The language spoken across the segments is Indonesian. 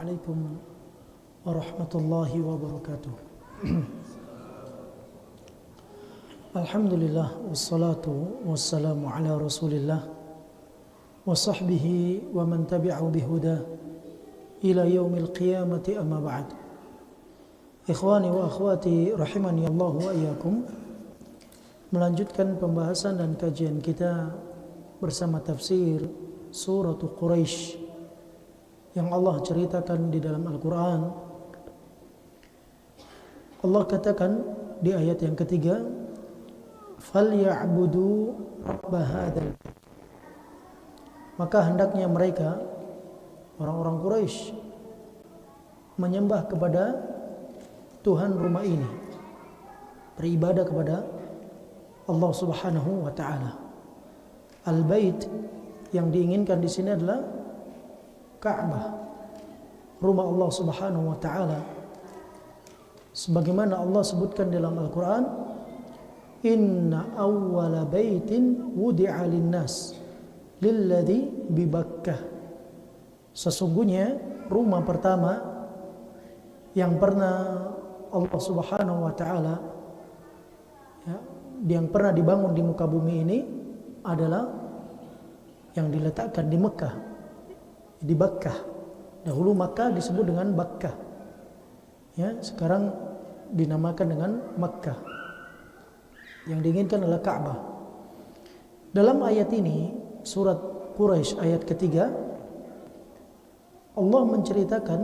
Assalamualaikum warahmatullahi wabarakatuh. Alhamdulillah wassalatu wassalamu ala Rasulillah wa sahbihi wa man tabi'ahu bihuda ila yaumil qiyamati, amma ba'd. Ikhwani wa akhwati rahimani Allah wa iyyakum. Melanjutkan pembahasan dan kajian kita bersama tafsir surah Quraisy yang Allah ceritakan di dalam Al-Quran. Allah katakan di ayat yang ketiga, فَلْيَعْبُدُوا رَبَّ هَذَا الْبَيْتِ. Maka hendaknya mereka, orang-orang Quraisy, menyembah kepada Tuhan rumah ini, beribadah kepada Allah Subhanahu wa Ta'ala. Al-Bait yang diinginkan di sini adalah Ka'bah, rumah Allah Subhanahu wa Ta'ala. Sebagaimana Allah sebutkan dalam Al-Quran, Inna awwala baitin wudi'a linnas lilladhi bibakkah. Sesungguhnya rumah pertama yang pernah Allah Subhanahu wa Ta'ala yang pernah dibangun di muka bumi ini adalah yang diletakkan di Mekah, di Bakkah. Dahulu Makkah disebut dengan Bakkah, sekarang dinamakan dengan Makkah. Yang diinginkan adalah Ka'bah. Dalam ayat ini, surat Quraisy ayat ketiga, Allah menceritakan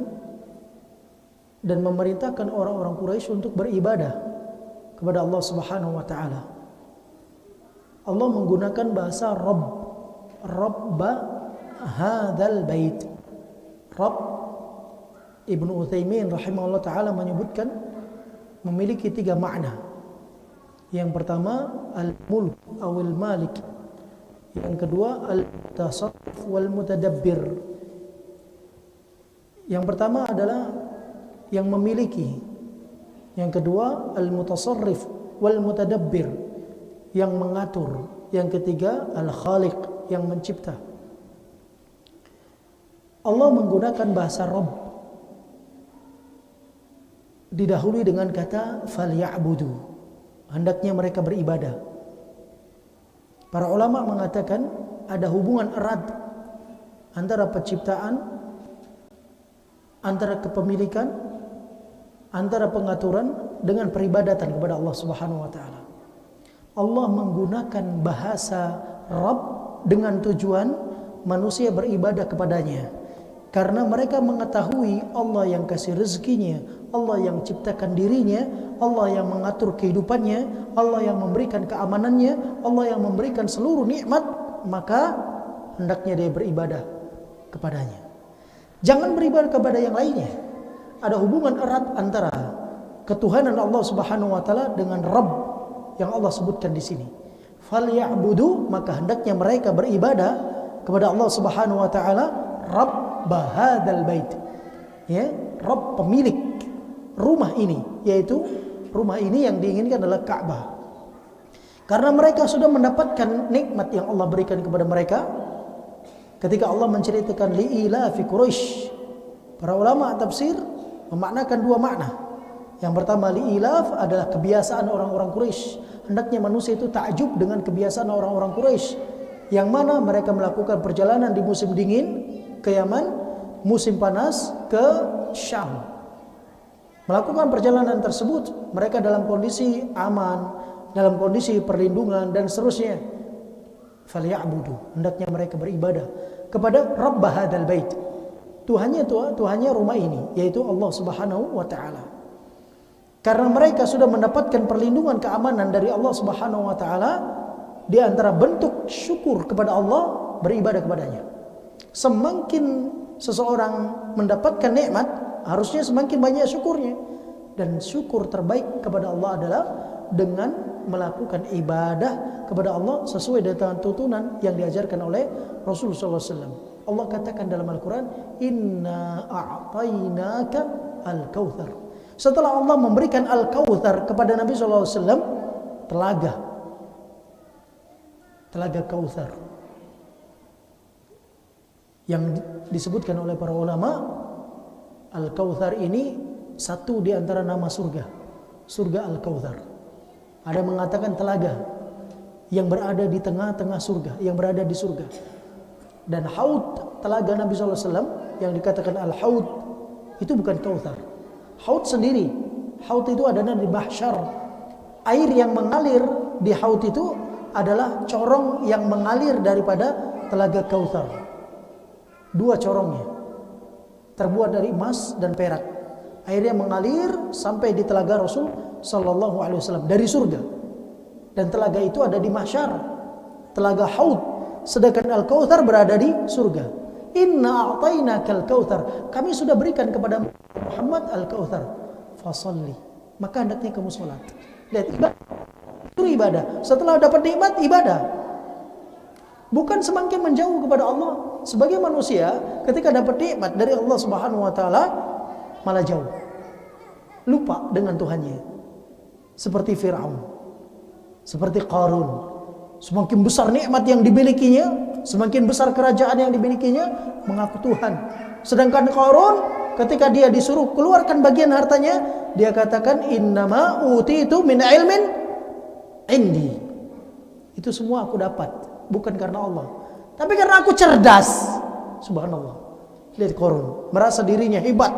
dan memerintahkan orang-orang Quraisy untuk beribadah kepada Allah Subhanahu wa Ta'ala. Allah menggunakan bahasa Rabba hadzal bait. Rabb, Ibnu Utsaimin rahimahullah taala menyebutkan memiliki tiga makna. Yang pertama al-mulk atau al-malik. Yang kedua al-tasarruf wal mutadabbir. Yang pertama adalah yang memiliki. Yang kedua al-mutasarrif wal mutadabbir, yang mengatur. Yang ketiga al-khaliq, yang mencipta. Allah menggunakan bahasa Rabb didahului dengan kata falyabudu, hendaknya mereka beribadah. Para ulama mengatakan ada hubungan erat antara penciptaan, antara kepemilikan, antara pengaturan dengan peribadatan kepada Allah Subhanahu wa Ta'ala. Allah menggunakan bahasa Rabb dengan tujuan manusia beribadah kepadanya, karena mereka mengetahui Allah yang kasih rezekinya, Allah yang ciptakan dirinya, Allah yang mengatur kehidupannya, Allah yang memberikan keamanannya, Allah yang memberikan seluruh nikmat, maka hendaknya dia beribadah kepadanya. Jangan beribadah kepada yang lainnya. Ada hubungan erat antara ketuhanan Allah Subhanahu wa Ta'ala dengan Rabb yang Allah sebutkan di sini. Falyabudu, maka hendaknya mereka beribadah kepada Allah Subhanahu wa Ta'ala, Rabb hadzal bait, Rabb, pemilik rumah ini, yaitu rumah ini yang diinginkan adalah Ka'bah. Karena mereka sudah mendapatkan nikmat yang Allah berikan kepada mereka. Ketika Allah menceritakan li'ila fi Quraisy, para ulama tafsir memaknakan dua makna. Yang pertama, li'ilaf adalah kebiasaan orang-orang Quraisy. Hendaknya manusia itu takjub dengan kebiasaan orang-orang Quraisy, yang mana mereka melakukan perjalanan di musim dingin ke Yaman, musim panas ke Syam. Melakukan perjalanan tersebut, mereka dalam kondisi aman, dalam kondisi perlindungan dan seterusnya. Falyabudu, hendaknya mereka beribadah kepada Rabb hadzal bait, Tuhannya rumah ini, yaitu Allah Subhanahu wa Ta'ala. Karena mereka sudah mendapatkan perlindungan, keamanan dari Allah Subhanahu wa Ta'ala, di antara bentuk syukur kepada Allah, beribadah kepadanya. Semakin seseorang mendapatkan nikmat, harusnya semakin banyak syukurnya. Dan syukur terbaik kepada Allah adalah dengan melakukan ibadah kepada Allah sesuai dengan tuntunan yang diajarkan oleh Rasulullah SAW. Allah katakan dalam Al-Quran, Inna a'tainaka al-kawthar. Setelah Allah memberikan al-kawthar kepada Nabi SAW, telaga Kautsar yang disebutkan oleh para ulama Al-Kautsar ini satu di antara nama surga. Surga Al-Kautsar. Ada yang mengatakan telaga yang berada di tengah-tengah surga, yang berada di surga. Dan haud, telaga Nabi SAW yang dikatakan Al-Haud, itu bukan Kautsar. Haud sendiri, haud itu adanya di mahsyar. Air yang mengalir di haud itu adalah corong yang mengalir daripada telaga Kautsar. Dua corongnya terbuat dari emas dan perak. Airnya mengalir sampai di telaga Rasul sallallahu alaihi wasallam dari surga. Dan telaga itu ada di mahsyar, telaga haud. Sedangkan Al-Kautsar berada di surga. Inna a'tainakal kautsar. Kami sudah berikan kepada Muhammad Al-Kautsar. Fasalli. Maka hendaknya kamu salat. Lihat, ibadah. Itu ibadah. Setelah dapat nikmat, ibadah. Bukan semakin menjauh kepada Allah. Sebagai manusia, ketika dapat nikmat dari Allah Subhanahu wa taala, malah jauh. Lupa dengan Tuhannya. Seperti Fir'aun. Seperti Qarun. Semakin besar nikmat yang dimilikinya, semakin besar kerajaan yang dimilikinya, mengaku Tuhan. Sedangkan Qarun, ketika dia disuruh keluarkan bagian hartanya, dia katakan innama utitu min ilmin indi. Itu semua aku dapat, bukan karena Allah, tapi karena aku cerdas. Subhanallah. Lihat Qarun, merasa dirinya hebat,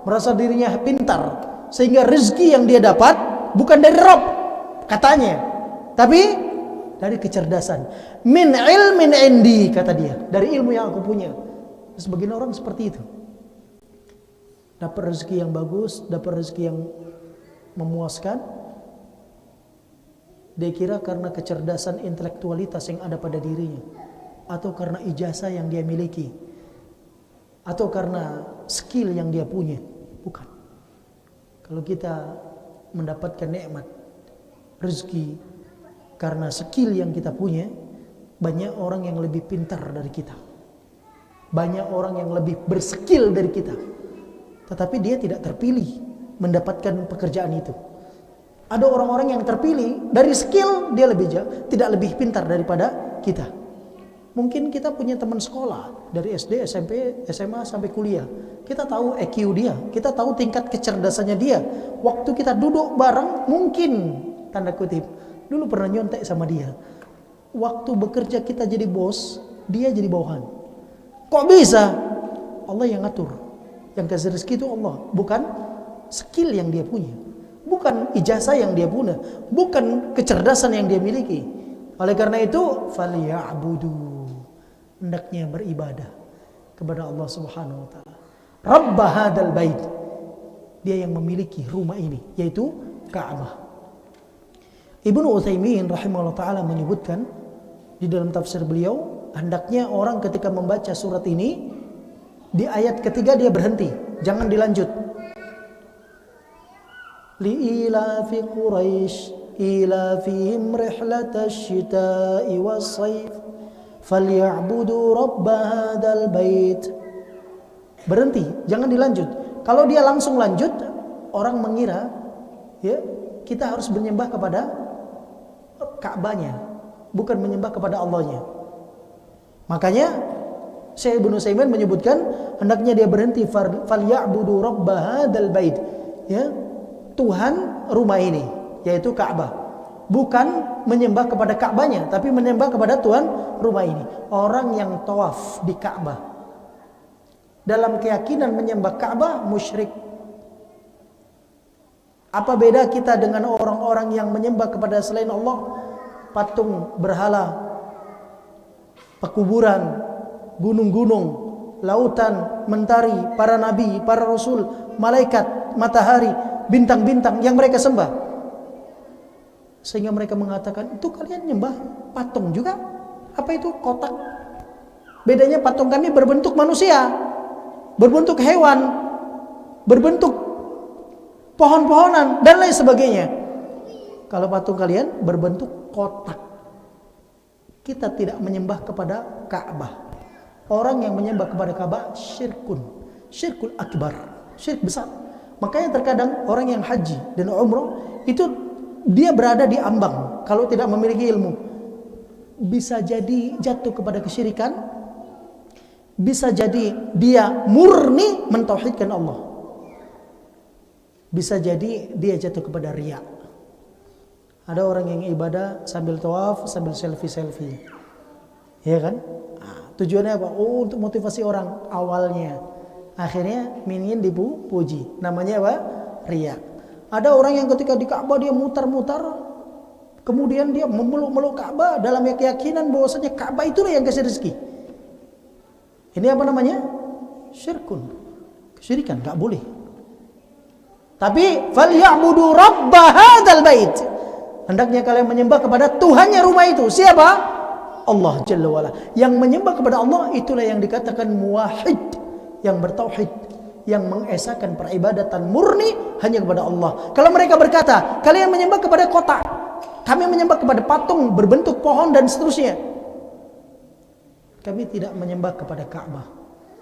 merasa dirinya pintar, sehingga rezeki yang dia dapat bukan dari Rabb katanya, tapi dari kecerdasan. Min ilmin indi, kata dia, dari ilmu yang aku punya. Sebagian orang seperti itu, dapat rezeki yang bagus, dapat rezeki yang memuaskan, dia kira karena kecerdasan intelektualitas yang ada pada dirinya, atau karena ijazah yang dia miliki, atau karena skill yang dia punya. Bukan. Kalau kita mendapatkan nikmat rezeki karena skill yang kita punya, banyak orang yang lebih pintar dari kita, banyak orang yang lebih berskill dari kita, tetapi dia tidak terpilih mendapatkan pekerjaan itu. Ada orang-orang yang terpilih dari skill, dia lebih tidak lebih pintar daripada kita. Mungkin kita punya teman sekolah dari SD, SMP, SMA sampai kuliah. Kita tahu EQ dia, kita tahu tingkat kecerdasannya dia. Waktu kita duduk bareng, mungkin tanda kutip dulu pernah nyontek sama dia. Waktu bekerja kita jadi bos, dia jadi bawahan. Kok bisa? Allah yang ngatur. Yang kasih rezeki itu Allah, bukan skill yang dia punya, bukan ijazah yang dia punya, bukan kecerdasan yang dia miliki. Oleh karena itu, falyabudu, hendaknya beribadah kepada Allah Subhanahu wa taala. Rabb hadzal bait, dia yang memiliki rumah ini, yaitu Ka'bah. Ibnu Utsaimin rahimahullah taala menyebutkan di dalam tafsir beliau, hendaknya orang ketika membaca surat ini di ayat ketiga dia berhenti, jangan dilanjut. Li'ilafi Quraisy ilafihim rihlatash shita'i was-sayf falya'budu rabb hadzal bait. Berhenti, jangan dilanjut. Kalau dia langsung lanjut, orang mengira ya kita harus menyembah kepada Ka'bahnya, bukan menyembah kepada Allahnya. Makanya Syekh Ibnu Utsaimin menyebutkan hendaknya dia berhenti, falyabudu rabb hadzal bait, ya, Tuhan rumah ini, yaitu Ka'bah. Bukan menyembah kepada Ka'bahnya, tapi menyembah kepada Tuhan rumah ini. Orang yang tawaf di Ka'bah dalam keyakinan menyembah Ka'bah musyrik. Apa beda kita dengan orang-orang yang menyembah kepada selain Allah? Patung, berhala, pekuburan, gunung-gunung, lautan, mentari, para nabi, para rasul, malaikat, matahari, bintang-bintang yang mereka sembah. Sehingga mereka mengatakan, itu kalian nyembah patung juga? Apa itu? Kotak. Bedanya patung kami berbentuk manusia, berbentuk hewan, berbentuk pohon-pohonan dan lain sebagainya. Kalau patung kalian berbentuk kotak. Kita tidak menyembah kepada Ka'bah. Orang yang menyembah kepada Ka'bah syirkul akbar, syirik besar. Makanya terkadang orang yang haji dan umrah itu dia berada di ambang, kalau tidak memiliki ilmu, bisa jadi jatuh kepada kesyirikan, bisa jadi dia murni mentauhidkan Allah. bisa jadi dia jatuh kepada riya. Ada orang yang ibadah sambil tawaf, sambil selfie-selfie. Ya kan? Nah, tujuannya apa? Oh, untuk motivasi orang awalnya. Akhirnya ingin dipuji. Namanya apa? Riya. Ada orang yang ketika di Ka'bah dia mutar-mutar, kemudian dia memeluk-meluk Ka'bah dalam keyakinan bahwasanya Ka'bah itulah yang kasih rezeki. Ini apa namanya? Syirkun. Kesyirikan, enggak boleh. Tapi falyabudu rabb hadzal bait. Hendaknya kalian menyembah kepada Tuhannya rumah itu. Siapa? Allah Jalla wa'ala. Yang menyembah kepada Allah itulah yang dikatakan muwahhid, yang bertauhid, yang mengesahkan peribadatan murni hanya kepada Allah. Kalau mereka berkata, kalian menyembah kepada kotak, kami menyembah kepada patung berbentuk pohon dan seterusnya, kami tidak menyembah kepada Ka'bah.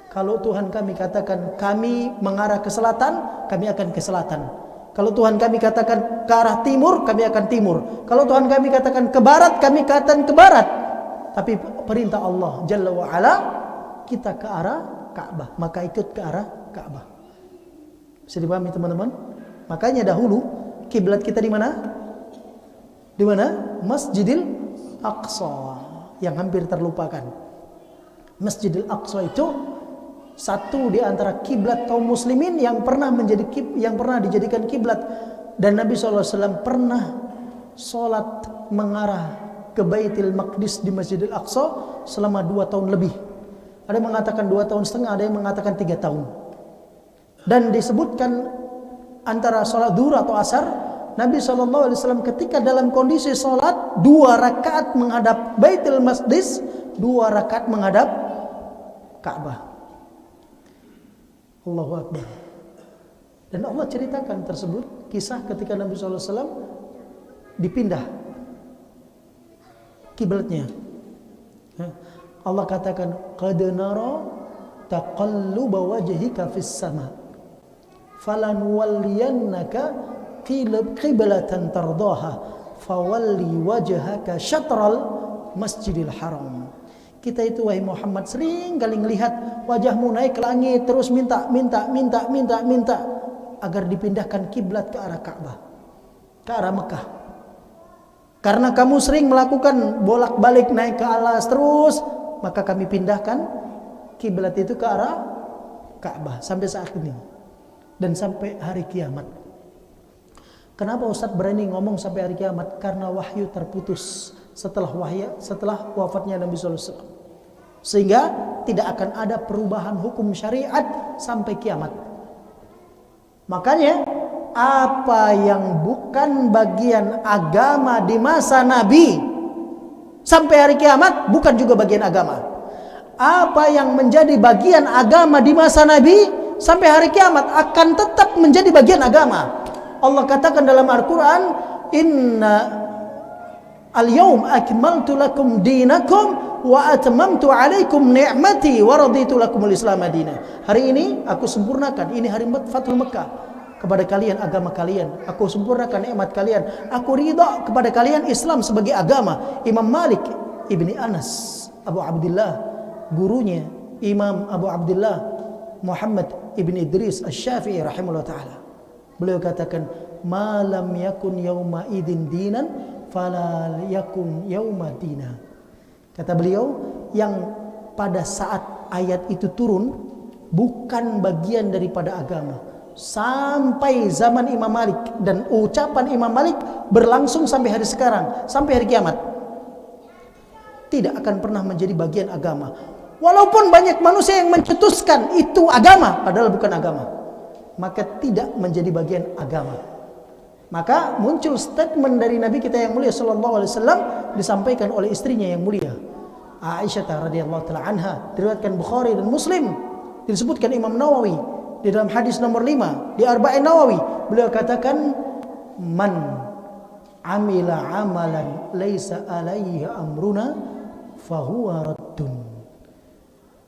Kalau Tuhan kami katakan kami mengarah ke selatan, kami akan ke selatan. Kalau Tuhan kami katakan ke arah timur, kami akan timur. Kalau Tuhan kami katakan ke barat, kami katakan ke barat. Tapi perintah Allah Jalla wa'ala, kita ke arah Ka'bah, maka ikut ke arah Ka'bah. Bisa dipahami teman-teman? Makanya dahulu kiblat kita di mana? Di mana? Masjidil Aqsa, yang hampir terlupakan. Masjidil Aqsa itu satu di antara kiblat kaum muslimin yang pernah dijadikan kiblat, dan Nabi SAW pernah sholat mengarah ke Baitul Maqdis di Masjidil Aqsa selama 2 tahun lebih. Ada yang mengatakan 2 tahun setengah, ada yang mengatakan 3 tahun. Dan disebutkan antara sholat duhur atau asar, Nabi SAW ketika dalam kondisi sholat 2 rakaat menghadap Baitul Maqdis, 2 rakaat menghadap Ka'bah. Allahu Akbar. Dan Allah ceritakan tersebut, kisah ketika Nabi SAW dipindah kiblatnya. Allah katakan, qad nara taqalluba wajhika fis sama falanuwalliyannaka qiblatan tardaha fawalli wajhaka syatral masjidil haram. Kita itu wahai Muhammad sering kali melihat wajahmu naik ke langit, terus minta agar dipindahkan kiblat ke arah Ka'bah, ke arah Mekah. Karena kamu sering melakukan bolak-balik naik ke alas terus, maka kami pindahkan kiblat itu ke arah Ka'bah sampai saat ini dan sampai hari kiamat. Kenapa Ustaz berani ngomong sampai hari kiamat? Karena wahyu terputus setelah wafatnya Nabi SAW. Sehingga tidak akan ada perubahan hukum syariat sampai kiamat. Makanya apa yang bukan bagian agama di masa Nabi sampai hari kiamat bukan juga bagian agama. Apa yang menjadi bagian agama di masa Nabi sampai hari kiamat akan tetap menjadi bagian agama. Allah katakan dalam Al-Quran, Inna al-yawm akmaltu lakum dinakum wa atmamtu alaikum ni'mati wa raditu lakumul Islam madina. Hari ini aku sempurnakan, ini hari Fathul Mekah, kepada kalian agama kalian. Aku sempurnakan nikmat kalian. Aku ridha kepada kalian Islam sebagai agama. Imam Malik ibni Anas Abu Abdullah, gurunya Imam Abu Abdullah Muhammad ibni Idris Asy-Syafi'i rahimahullah ta'ala, beliau katakan, ma lam yakun yauma idin dinan fala yakun yauma dina. Kata beliau, yang pada saat ayat itu turun bukan bagian daripada agama sampai zaman Imam Malik, dan ucapan Imam Malik berlangsung sampai hari sekarang, sampai hari kiamat, tidak akan pernah menjadi bagian agama. Walaupun banyak manusia yang mencetuskan itu agama, padahal bukan agama, maka tidak menjadi bagian agama. Maka muncul statement dari Nabi kita yang mulia sallallahu alaihi wasallam, disampaikan oleh istrinya yang mulia Aisyah radhiyallahu taala anha, diriwayatkan Bukhari dan Muslim, disebutkan Imam Nawawi di dalam hadis nomor 5 di Arba'in Nawawi. Beliau katakan, man amila amalan laisa alaihi amruna fahuwa raddun.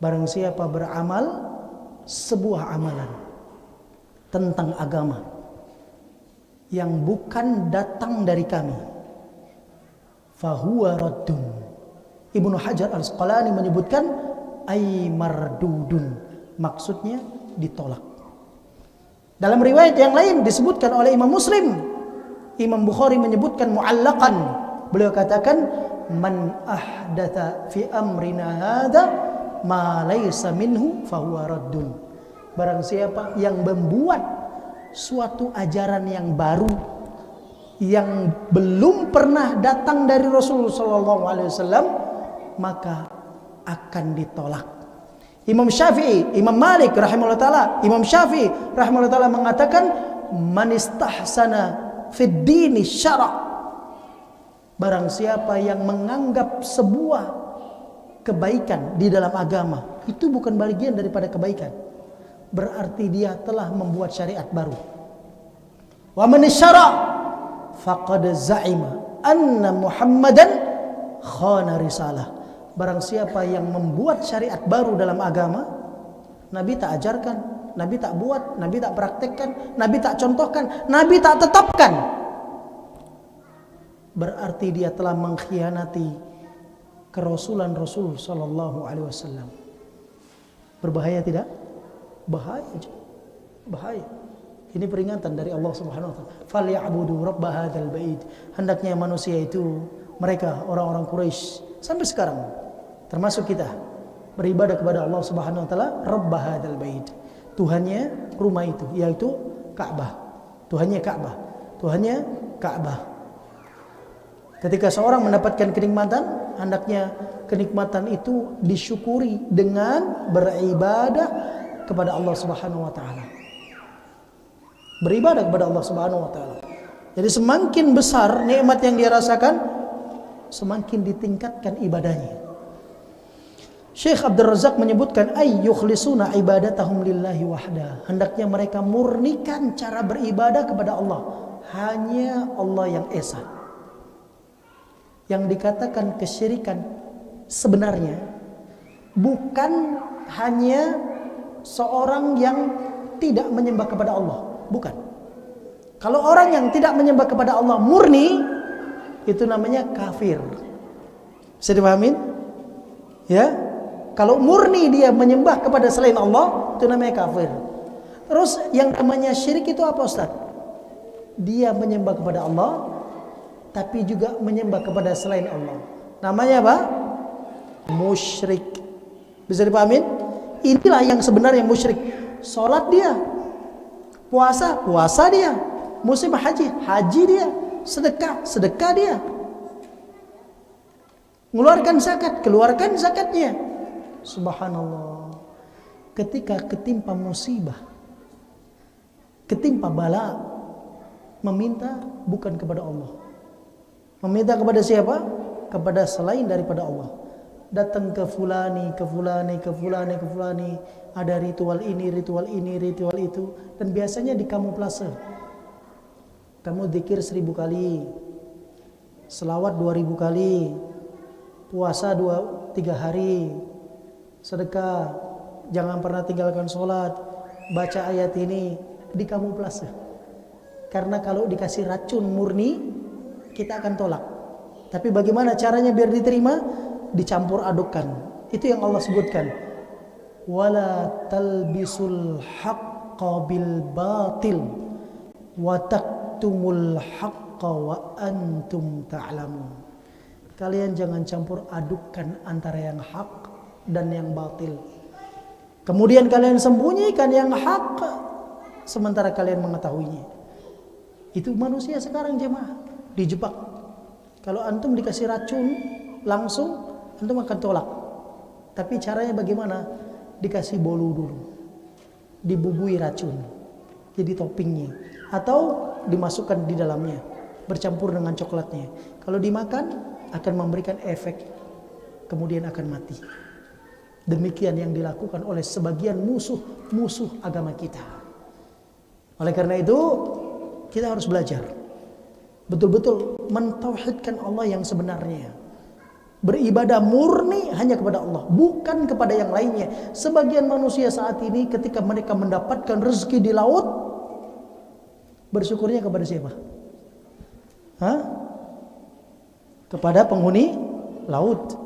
Barang siapa beramal sebuah amalan tentang agama yang bukan datang dari kami, fahuwa raddun. Ibnu Hajar Al-Asqalani menyebutkan ay mardudun, maksudnya ditolak. Dalam riwayat yang lain disebutkan oleh Imam Muslim, Imam Bukhari menyebutkan mu'allaqan. Beliau katakan, man ahdatha fi amrina hadza ma laysa minhu fahuwa raddun. Barang siapa yang membuat suatu ajaran yang baru yang belum pernah datang dari Rasulullah SAW, maka akan ditolak. Imam Syafi'i, Imam Malik rahimahullah taala, Imam Syafi'i rahimahullah taala mengatakan, man istahsana fid dini syara'. Barang siapa yang menganggap sebuah kebaikan di dalam agama itu bukan bagian daripada kebaikan, berarti dia telah membuat syariat baru. Wa man syara' faqad za'ima anna Muhammadan khana risalah. Barang siapa yang membuat syariat baru dalam agama, Nabi tak ajarkan, Nabi tak buat, Nabi tak praktekkan, Nabi tak contohkan, Nabi tak tetapkan, berarti dia telah mengkhianati kerasulan Rasul sallallahu alaihi wasallam. Berbahaya tidak? Bahaya. Bahaya. Ini peringatan dari Allah Subhanahu wa taala. Falyabudu rabb hadzal bait. Hendaknya manusia itu, mereka orang-orang Quraisy sampai sekarang termasuk kita, beribadah kepada Allah Subhanahu wa taala, rabb hadzal bait. Tuhannya rumah itu, yaitu Ka'bah. Tuhannya Ka'bah. Tuhannya Ka'bah. Ketika seorang mendapatkan kenikmatan, hendaknya kenikmatan itu disyukuri dengan beribadah kepada Allah Subhanahu wa taala. Beribadah kepada Allah Subhanahu wa taala. Jadi semakin besar nikmat yang dia rasakan, semakin ditingkatkan ibadahnya. Syekh Abdul Razak menyebutkan, ay yukhlisuna ibadatahum lillahi wahda. Hendaknya mereka murnikan cara beribadah kepada Allah. Hanya Allah yang esa. Yang dikatakan kesyirikan sebenarnya bukan hanya seorang yang tidak menyembah kepada Allah, bukan. Kalau orang yang tidak menyembah kepada Allah murni, itu namanya kafir. Bisa dipahamin? Ya? Kalau murni dia menyembah kepada selain Allah, itu namanya kafir. Terus yang namanya syirik itu apa, Ustaz? Dia menyembah kepada Allah, tapi juga menyembah kepada selain Allah. Namanya apa? Musyrik. Bisa dipahamin? Inilah yang sebenarnya musyrik. Salat dia, puasa dia, musim haji dia, sedekah dia, mengeluarkan zakat, keluarkan zakatnya. Subhanallah. Ketika ketimpa musibah, ketimpa bala, meminta bukan kepada Allah. Meminta kepada siapa? Kepada selain daripada Allah. Datang ke fulani, ada ritual ini, ritual itu, dan biasanya di kamuflase. Kamu zikir 1000 kali, selawat 2000 kali, puasa 2-3 hari, sedekah, jangan pernah tinggalkan sholat, baca ayat ini, di kamuflase. Karena kalau dikasih racun murni, kita akan tolak. Tapi bagaimana caranya biar diterima? Dicampur adukkan. Itu yang Allah sebutkan. Wala talbisul haqqa bil batil wa taktumul haqqa wa antum ta'lamun. Kalian jangan campur adukkan antara yang hak dan yang batil. Kemudian kalian sembunyikan yang hak sementara kalian mengetahuinya. Itu manusia sekarang jemaah, dijebak. Kalau antum dikasih racun langsung, antum akan tolak. Tapi caranya bagaimana? Dikasih bolu dulu, dibubui racun jadi toppingnya, atau dimasukkan di dalamnya bercampur dengan coklatnya. Kalau dimakan akan memberikan efek, kemudian akan mati. Demikian yang dilakukan oleh sebagian musuh agama kita. Oleh karena itu kita harus belajar betul-betul mentauhidkan Allah yang sebenarnya. Beribadah murni hanya kepada Allah, bukan kepada yang lainnya. Sebagian manusia saat ini ketika mereka mendapatkan rezeki di laut, bersyukurnya kepada siapa? Kepada penghuni laut.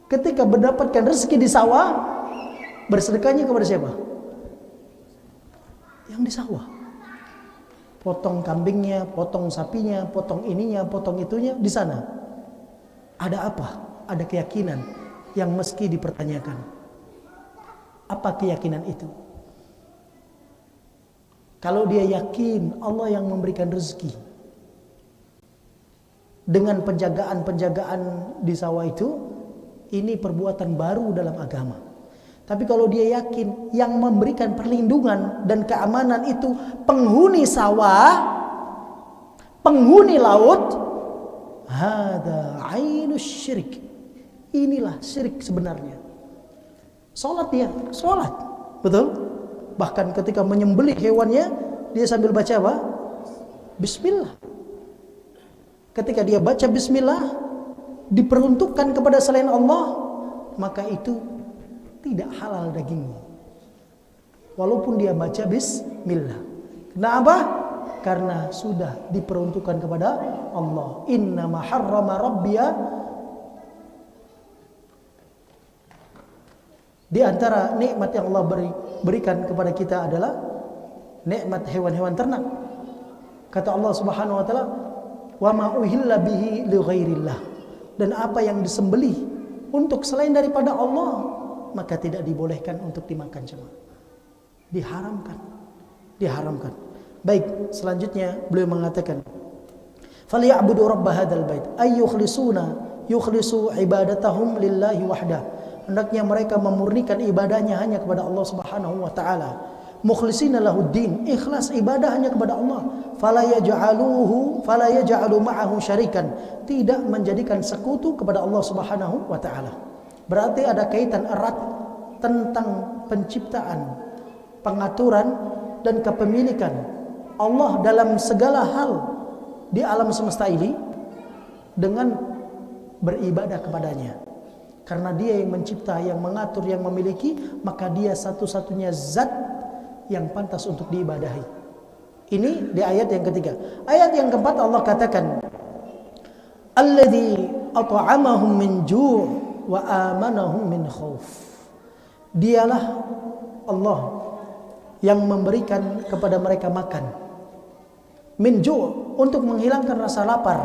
Ketika mendapatkan rezeki di sawah, bersedekahnya kepada siapa? Yang di sawah. Potong kambingnya, potong sapinya, potong ininya, potong itunya di sana. Ada apa? Ada keyakinan yang meski dipertanyakan. Apa keyakinan itu? Kalau dia yakin Allah yang memberikan rezeki dengan penjagaan-penjagaan di sawah itu, ini perbuatan baru dalam agama. Tapi kalau dia yakin yang memberikan perlindungan dan keamanan itu penghuni sawah, penghuni laut, hada ainus syirik. Inilah syirik sebenarnya. Salat dia, salat. Betul? Bahkan ketika menyembelih hewannya, dia sambil baca apa? Bismillah. Ketika dia baca bismillah, diperuntukkan kepada selain Allah, maka itu tidak halal dagingnya. Walaupun dia baca bismillah. Kenapa? Karena sudah diperuntukkan kepada Allah. Innama harrama rabbiya. Di antara nikmat yang Allah berikan kepada kita adalah nikmat hewan-hewan ternak. Kata Allah Subhanahu wa taala, "Wa ma uhilla bihi li ghairillah." Dan apa yang disembelih untuk selain daripada Allah, maka tidak dibolehkan untuk dimakan jemaah. Diharamkan. Diharamkan. Baik, selanjutnya beliau mengatakan, "Falyabudu rabb hadzal bait ay yukhlisu ibadatahum lillahi wahdah." Hendaknya mereka memurnikan ibadahnya hanya kepada Allah Subhanahu wa taala. Mukhlisina lahuddin, ikhlas ibadah hanya kepada Allah. Fala yaj'alu ma'ahu syarikan, tidak menjadikan sekutu kepada Allah Subhanahu wa taala. Berarti ada kaitan erat tentang penciptaan, pengaturan dan kepemilikan Allah dalam segala hal di alam semesta ini dengan beribadah kepadanya. Karena dia yang mencipta, yang mengatur, yang memiliki, maka dia satu-satunya zat yang pantas untuk diibadahi. Ini di ayat yang ketiga. Ayat yang keempat Allah katakan, "Alladzi at'amahum min ju' wa amanahum min khauf." Dialah Allah yang memberikan kepada mereka makan, min ju', untuk menghilangkan rasa lapar,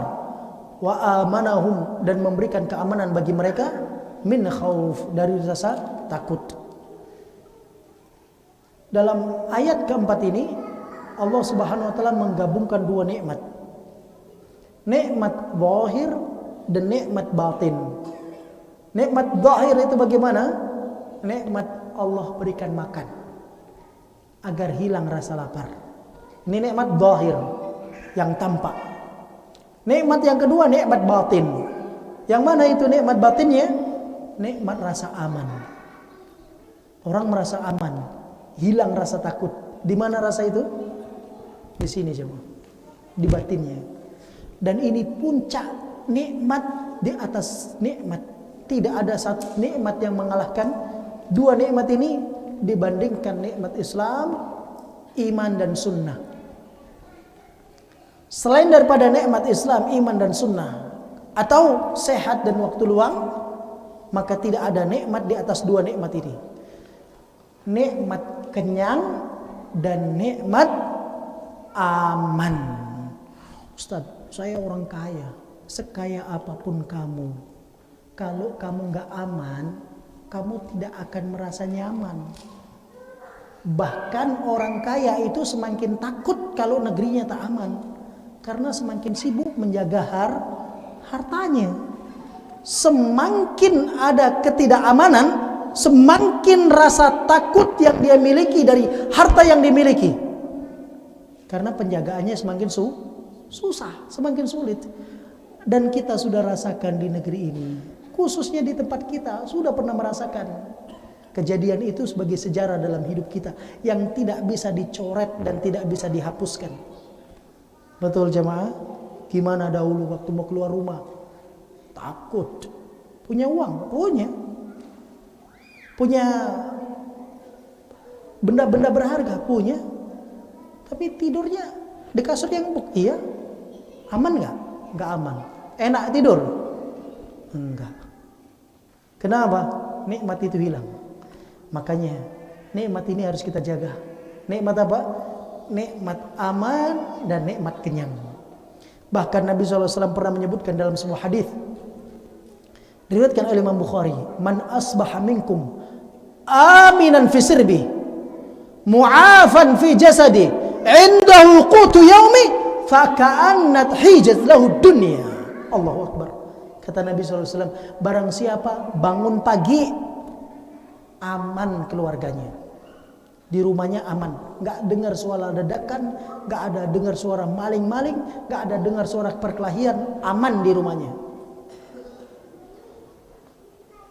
wa amanahum, dan memberikan keamanan bagi mereka, min khauf, dari rasa takut. Dalam ayat keempat ini Allah Subhanahu wa taala menggabungkan dua nikmat. Nikmat zahir dan nikmat batin. Nikmat zahir itu bagaimana? Nikmat Allah berikan makan agar hilang rasa lapar. Ini nikmat zahir yang tampak. Nikmat yang kedua nikmat batin. Yang mana itu nikmat batinnya? Nikmat rasa aman. Orang merasa aman, hilang rasa takut. Di mana rasa itu? Di sini jemaah. Di batinnya. Dan ini puncak nikmat di atas nikmat. Tidak ada satu nikmat yang mengalahkan dua nikmat ini dibandingkan nikmat Islam, iman dan sunnah. Selain daripada nikmat Islam, iman dan sunnah, atau sehat dan waktu luang, maka tidak ada nikmat di atas dua nikmat ini. Nikmat kenyang dan nikmat aman. Ustaz, saya orang kaya, sekaya apapun kamu, kalau kamu nggak aman, kamu tidak akan merasa nyaman. Bahkan orang kaya itu semakin takut kalau negerinya tak aman, karena semakin sibuk menjaga hartanya. Semakin ada ketidakamanan, semakin rasa takut yang dia miliki dari harta yang dimiliki, karena penjagaannya semakin susah, semakin sulit. Dan kita sudah rasakan di negeri ini, khususnya di tempat kita, sudah pernah merasakan kejadian itu sebagai sejarah dalam hidup kita yang tidak bisa dicoret dan tidak bisa dihapuskan. Betul jemaah? Gimana dahulu waktu mau keluar rumah? Takut. Punya uang? Punya benda-benda berharga? Punya. Tapi tidurnya di kasur yang empuk? Iya. Aman gak? Gak aman. Enak tidur? Enggak. Kenapa? Nikmat itu hilang. Makanya nikmat ini harus kita jaga. Nikmat apa? nikmat aman dan nikmat kenyang. Bahkan Nabi SAW pernah menyebutkan dalam sebuah hadis diriwayatkan oleh Imam Bukhari, "Man asbaha minkum aminan fi sirbi, mu'afan fi jasadi, indahu qutu yaumi, fa ka'annat hijat lahu dunya." Allahu Akbar. Kata Nabi SAW, barang siapa bangun pagi aman keluarganya, di rumahnya aman, nggak dengar suara ledakan, nggak ada dengar suara maling-maling, nggak ada dengar suara perkelahian, aman di rumahnya.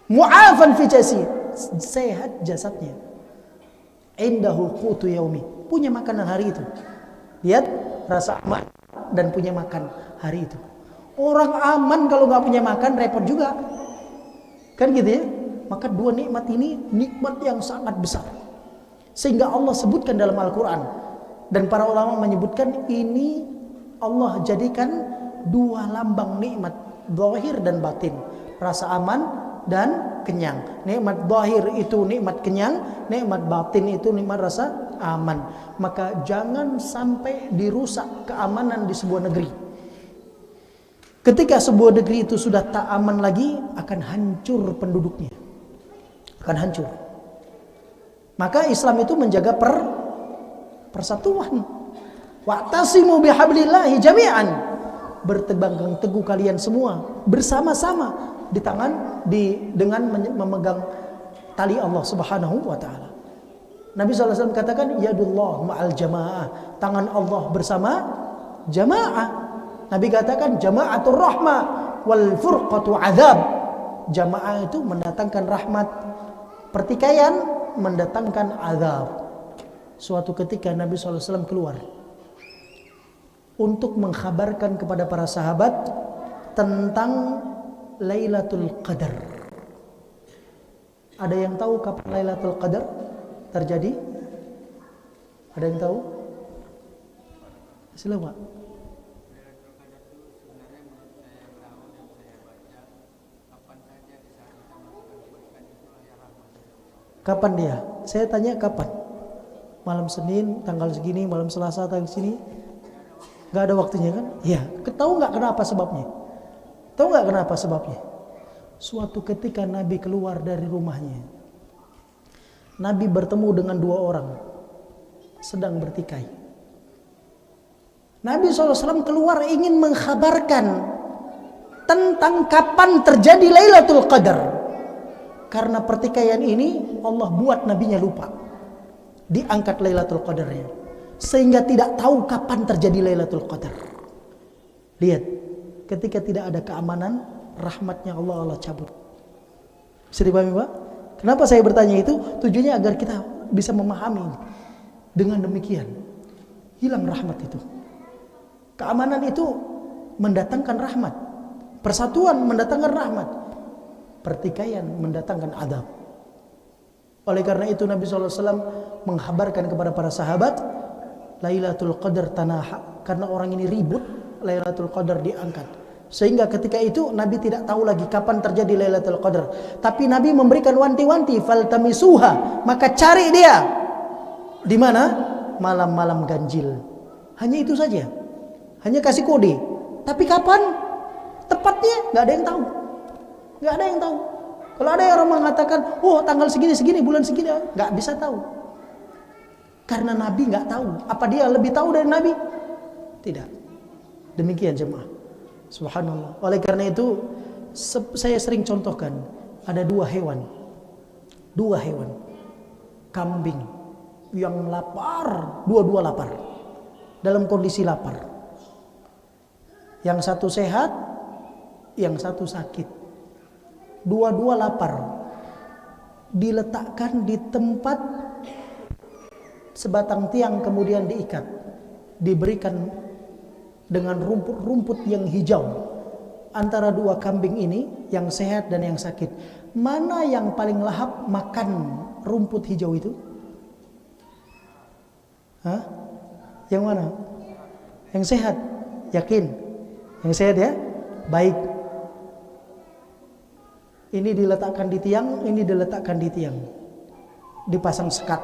Mu'afan fi jasadi, sehat jasadnya. Indahu qutu yaumi, punya makanan hari itu. Lihat, rasa aman dan punya makan hari itu. Orang aman kalau nggak punya makan repot juga, kan gitu ya. Maka dua nikmat ini nikmat yang sangat besar, sehingga Allah sebutkan dalam Al-Quran, dan para ulama menyebutkan ini Allah jadikan dua lambang nikmat, zahir dan batin, rasa aman dan kenyang. Nikmat zahir itu nikmat kenyang, nikmat batin itu nikmat rasa aman. Maka jangan sampai dirusak keamanan di sebuah negeri. Ketika sebuah negeri itu sudah tak aman lagi, akan hancur penduduknya, akan hancur. Maka Islam itu menjaga persatuan. Wa'tasimu bihablillahi jami'an, bertegang teguh kalian semua bersama-sama di tangan dengan memegang tali Allah Subhanahu wa taala. Nabi SAW katakan, yadullah ma'al jamaah, tangan Allah bersama jamaah. Nabi katakan, jama'atur rahmah wal furqatu azab. Jamaah itu mendatangkan rahmat, pertikaian mendatangkan azab. Suatu ketika Nabi SAW keluar untuk mengkhabarkan kepada para sahabat tentang Lailatul Qadar. Ada yang tahu kapan Lailatul Qadar terjadi? Ada yang tahu? Silakan, Pak. Kapan dia? Saya tanya kapan? Malam Senin tanggal segini, malam Selasa tanggal segini. Gak ada waktunya kan? Iya. Tahu nggak kenapa sebabnya? Tahu nggak kenapa sebabnya? Suatu ketika Nabi keluar dari rumahnya, Nabi bertemu dengan dua orang sedang bertikai. Nabi SAW keluar ingin mengkhabarkan tentang kapan terjadi Lailatul Qadar. Karena pertikaian ini Allah buat nabinya lupa, diangkat Lailatul Qadarnya, sehingga tidak tahu kapan terjadi Lailatul Qadar. Lihat, ketika tidak ada keamanan, rahmatnya Allah cabut. Bisa dipahami, Pak? Kenapa saya bertanya itu? Tujuannya agar kita bisa memahami. Dengan demikian hilang rahmat itu. Keamanan itu mendatangkan rahmat, persatuan mendatangkan rahmat, pertikaian mendatangkan adab. Oleh karena itu Nabi SAW menghabarkan kepada para sahabat, Lailatul Qadar tanaha, karena orang ini ribut, Lailatul Qadar diangkat. Sehingga ketika itu Nabi tidak tahu lagi kapan terjadi Lailatul Qadar, tapi Nabi memberikan wanti-wanti, faltamisuha, maka cari dia di mana? Malam-malam ganjil. Hanya itu saja, hanya kasih kode. Tapi kapan tepatnya nggak ada yang tahu. Nggak ada yang tahu. Kalau ada orang mengatakan, oh tanggal segini-segini, bulan segini, nggak bisa tahu. Karena Nabi nggak tahu. Apa dia lebih tahu dari Nabi? Tidak. Demikian jemaah. Subhanallah. Oleh karena itu, saya sering contohkan, ada dua hewan. Kambing yang lapar, dua-dua lapar. Dalam kondisi lapar. Yang satu sehat, yang satu sakit. Dua-dua lapar, diletakkan di tempat sebatang tiang, kemudian diikat, diberikan dengan rumput-rumput yang hijau. Antara dua kambing ini, yang sehat dan yang sakit, mana yang paling lahap makan rumput hijau itu? Hah? Yang mana? Yang sehat, yakin? Yang sehat ya? Baik. Ini diletakkan di tiang, ini diletakkan di tiang. Dipasang sekat.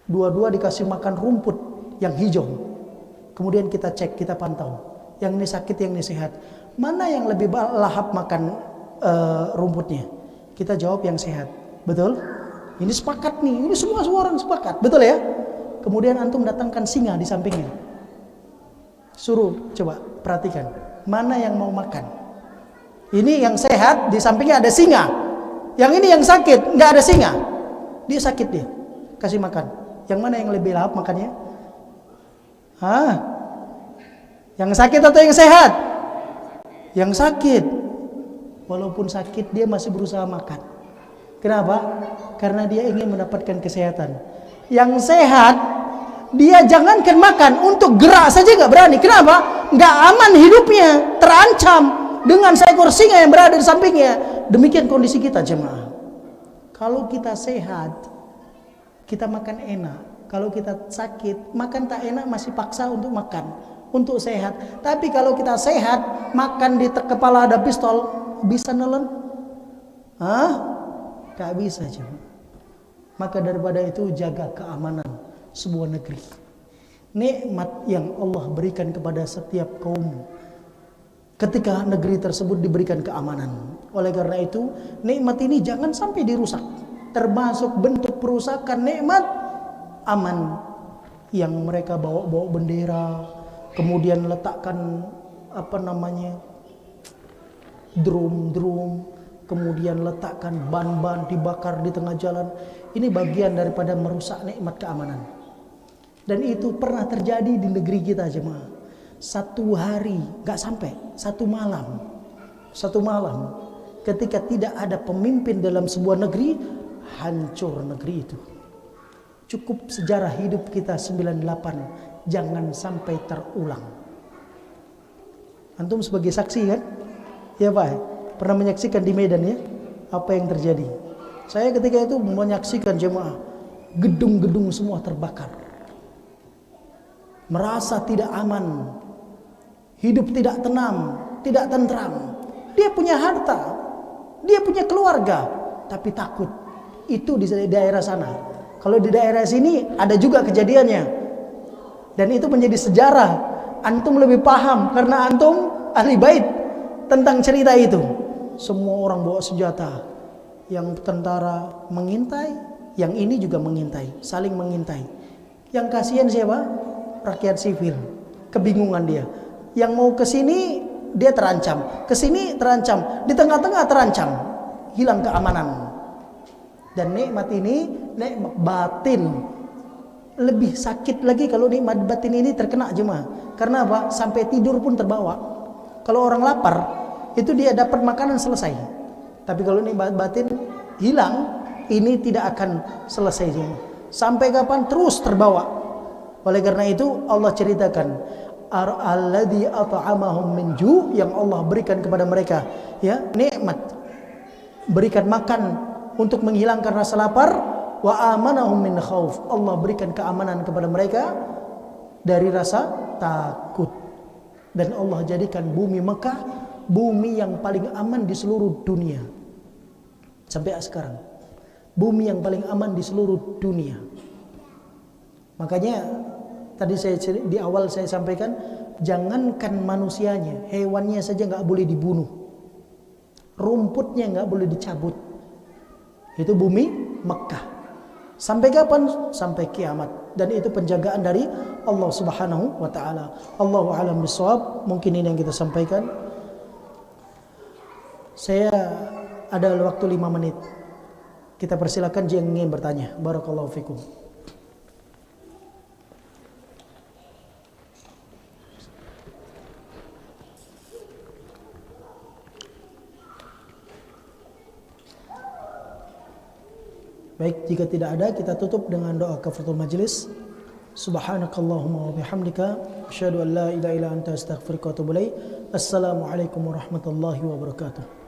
Dua-dua dikasih makan rumput yang hijau. Kemudian kita cek, kita pantau. Yang ini sakit, yang ini sehat. Mana yang lebih lahap makan rumputnya? Kita jawab yang sehat. Betul? Ini sepakat nih. Ini semua orang sepakat. Betul ya? Kemudian antum datangkan singa di sampingnya. Suruh coba perhatikan. Mana yang mau makan? Ini yang sehat, di sampingnya ada singa. Yang ini yang sakit, nggak ada singa. Dia sakit dia. Kasih makan. Yang mana yang lebih lahap makannya? Hah? Yang sakit atau yang sehat? Yang sakit. Walaupun sakit dia masih berusaha makan. Kenapa? Karena dia ingin mendapatkan kesehatan. Yang sehat dia jangankan makan, untuk gerak saja nggak berani. Kenapa? Nggak aman hidupnya, terancam dengan seekor singa yang berada di sampingnya. Demikian kondisi kita jemaah. Kalau kita sehat, kita makan enak. Kalau kita sakit, makan tak enak masih paksa untuk makan, untuk sehat. Tapi kalau kita sehat, makan di kepala ada pistol, bisa nelen? Hah? Gak bisa jemaah. Maka daripada itu jaga keamanan sebuah negeri. Nikmat yang Allah berikan kepada setiap kaum ketika negeri tersebut diberikan keamanan. Oleh karena itu, nikmat ini jangan sampai dirusak. Termasuk bentuk perusakan nikmat aman yang mereka bawa bendera, kemudian letakkan drum, kemudian letakkan ban-ban dibakar di tengah jalan. Ini bagian daripada merusak nikmat keamanan. Dan itu pernah terjadi di negeri kita jemaah. Satu hari, gak sampai, satu malam, ketika tidak ada pemimpin dalam sebuah negeri, hancur negeri itu. Cukup sejarah hidup kita 98, jangan sampai terulang. Antum sebagai saksi kan? Ya Pak, pernah menyaksikan di Medan ya, apa yang terjadi. Saya ketika itu menyaksikan jemaah, gedung-gedung semua terbakar. Merasa tidak aman, hidup tidak tenang, tidak tentram. Dia punya harta, dia punya keluarga, tapi takut. Itu di daerah sana. Kalau di daerah sini ada juga kejadiannya. Dan itu menjadi sejarah. Antum lebih paham karena antum ahli bait tentang cerita itu. Semua orang bawa senjata. Yang tentara mengintai, yang ini juga mengintai, saling mengintai. Yang kasihan siapa? Rakyat sivil. Kebingungan dia. Yang mau ke sini dia terancam, ke sini terancam, di tengah-tengah terancam, hilang keamanan. Dan nikmat ini nikmat batin. Lebih sakit lagi kalau nikmat batin ini terkena jemaah. Karena apa? Sampai tidur pun terbawa. Kalau orang lapar, itu dia dapat makanan selesai. Tapi kalau nikmat batin hilang, ini tidak akan selesai jemaah. Sampai kapan? Terus terbawa. Oleh karena itu Allah ceritakan alladzi at'amahum min ju', yang Allah berikan kepada mereka ya nikmat, berikan makan untuk menghilangkan rasa lapar, wa amanahum min khauf, Allah berikan keamanan kepada mereka dari rasa takut. Dan Allah jadikan bumi Mekah bumi yang paling aman di seluruh dunia sampai sekarang, bumi yang paling aman di seluruh dunia. Makanya tadi di awal saya sampaikan, jangankan manusianya, hewannya saja nggak boleh dibunuh, rumputnya nggak boleh dicabut. Itu bumi Mekah. Sampai kapan? Sampai kiamat. Dan itu penjagaan dari Allah Subhanahu wa taala. Allahu a'lam bishawab. Mungkin ini yang kita sampaikan. Saya ada waktu 5 menit. Kita persilakan jika ingin bertanya. Barakallahu fikum. Baik, jika tidak ada, kita tutup dengan doa kafaratul majlis. Subhanakallahumma wa bihamdika asyhadu an la ilaha illa anta astaghfiruka wa atubu ilaik. Assalamualaikum warahmatullahi wabarakatuh.